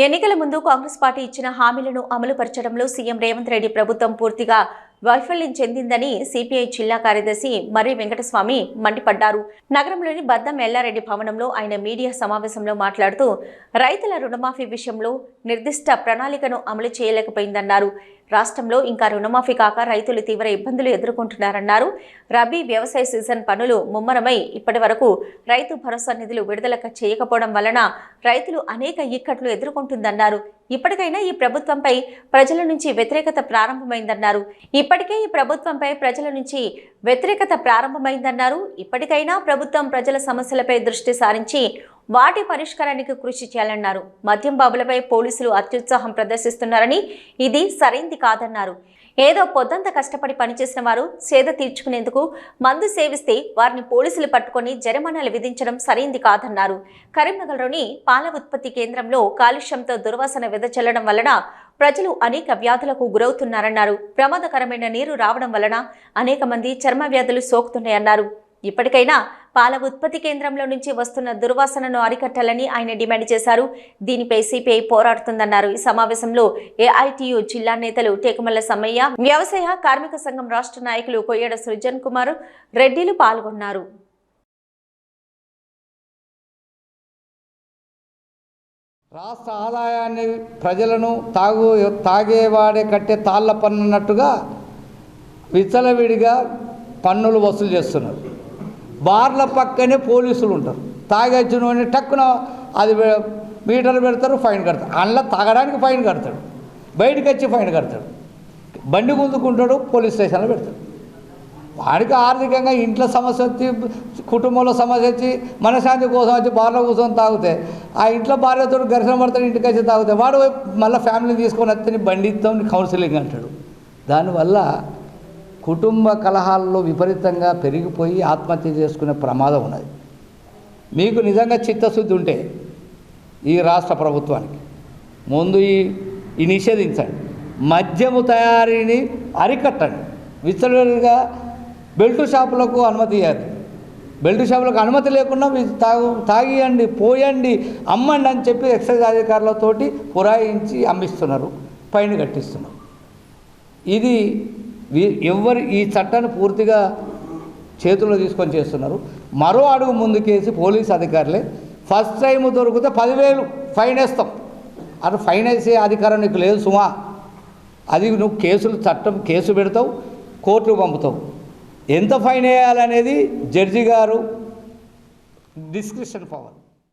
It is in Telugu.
ఎన్నికల ముందు కాంగ్రెస్ పార్టీ ఇచ్చిన హామీలను అమలు పరచడంలో సీఎం రేవంత్ రెడ్డి ప్రభుత్వం పూర్తిగా వైఫల్యం చెందిందని సిపిఐ జిల్లా కార్యదర్శి మర్రి వెంకటస్వామి మండిపడ్డారు. నగరంలోని బద్దం ఎల్లారెడ్డి భవనంలో ఆయన మీడియా సమావేశంలో మాట్లాడుతూ రైతుల రుణమాఫీ విషయంలో నిర్దిష్ట ప్రణాళికను అమలు చేయలేకపోయిందన్నారు. రాష్ట్రంలో ఇంకా రుణమాఫీ కాక రైతులు తీవ్ర ఇబ్బందులు ఎదుర్కొంటున్నారన్నారు. రబీ వ్యవసాయ సీజన్ పనులు ముమ్మరమై ఇప్పటి వరకు రైతు భరోసా నిధులు విడుదల చేయకపోవడం వలన రైతులు అనేక ఇక్కట్లు ఎదుర్కొంటుందన్నారు. ఇప్పటికైనా ఈ ప్రభుత్వంపై ప్రజల నుంచి వ్యతిరేకత ప్రారంభమైందన్నారు. ఇప్పటికైనా ప్రభుత్వం ప్రజల సమస్యలపై దృష్టి సారించి వాటి పరిష్కారానికి కృషి చేయాలన్నారు. మద్యం బాబులపై పోలీసులు అత్యుత్సాహం ప్రదర్శిస్తున్నారని ఇది సరైంది కాదన్నారు. ఏదో పొద్దంతా కష్టపడి పనిచేసిన వారు సేద తీర్చుకునేందుకు మందు సేవిస్తే వారిని పోలీసులు పట్టుకొని జరిమానాలు విధించడం సరైంది కాదన్నారు. కరీంనగర్లోని పాల ఉత్పత్తి కేంద్రంలో కాలుష్యంతో దుర్వాసన వెదజల్లడం వలన ప్రజలు అనేక వ్యాధులకు గురవుతున్నారన్నారు. ప్రమాదకరమైన నీరు రావడం వలన అనేక మంది చర్మ వ్యాధులు సోకుతున్నాయన్నారు. ఇప్పటికైనా పాల ఉత్పత్తి కేంద్రంలో నుంచి వస్తున్న దుర్వాసనను అరికట్టాలని ఆయన డిమాండ్ చేశారు. దీనిపై సిపిఐ పోరాడుతుందన్నారు. ఈ సమావేశంలో ఏఐటియు జిల్లా నేతలు టేకుమల్ల సమ్మయ్య, వ్యవసాయ కార్మిక సంఘం రాష్ట్ర నాయకులు కొయ్యడ సృజన్ కుమార్ రెడ్డిలు పాల్గొన్నారు. రాష్ట్ర ఆదాయాన్ని ప్రజలను తాగేవాడే కట్టే తాళ్ల పన్నున్నట్టుగా విచ్చలవిడిగా పన్నులు వసూలు చేస్తున్నారు. బార్ల పక్కనే పోలీసులు ఉంటారు. తాగొచ్చిన టక్కున అది మీటర్లు పెడతారు, ఫైన్ కడతారు. అందులో తాగడానికి ఫైన్ కడతాడు, బయటకు వచ్చి ఫైన్ కడతాడు, బండి గుంజుకుంటాడు, పోలీస్ స్టేషన్లో పెడతాడు. వాడికి ఆర్థికంగా ఇంట్లో సమస్య వచ్చి, కుటుంబంలో సమస్య వచ్చి, మనశ్శాంతి కోసం వచ్చి బార్లో కూర్చొని తాగితే ఆ ఇంట్లో భార్యతో ఘర్షణ పడతాడు, ఇంటికి వచ్చి తాగితే వాడు మళ్ళీ ఫ్యామిలీని తీసుకొని వస్తే బండి ఇస్తాం కౌన్సిలింగ్ అంటాడు. దానివల్ల కుటుంబ కలహాల్లో విపరీతంగా పెరిగిపోయి ఆత్మహత్య చేసుకునే ప్రమాదం ఉన్నది. మీకు నిజంగా చిత్తశుద్ధి ఉంటే ఈ రాష్ట్ర ప్రభుత్వానికి ముందు ఈ నిషేధించండి, మద్యము తయారీని అరికట్టండి. విచ్చలవిడిగా బెల్ట్ షాపులకు అనుమతి ఇవ్వండి. బెల్ట్ షాపులకు అనుమతి లేకుండా తాగియండి, పోయండి, అమ్మండి అని చెప్పి ఎక్సైజ్ అధికారులతోటి పురాయించి అమ్మిస్తున్నారు, ఫైన్ కట్టిస్తున్నారు. ఇది ఎవరు ఈ చట్టాన్ని పూర్తిగా చేతుల్లో తీసుకొని చేస్తున్నారు. మరో అడుగు ముందుకేసి పోలీస్ అధికారులే ఫస్ట్ టైం దొరికితే 10,000 ఫైన్ వేస్తాం. అటు ఫైన్ వేసే అధికారం నీకు లేదు సుమా. అది నువ్వు కేసు పెడతావు, కోర్టుకు పంపుతావు. ఎంత ఫైన్ వేయాలనేది జడ్జి గారు డిస్క్రిప్షన్ పవర్.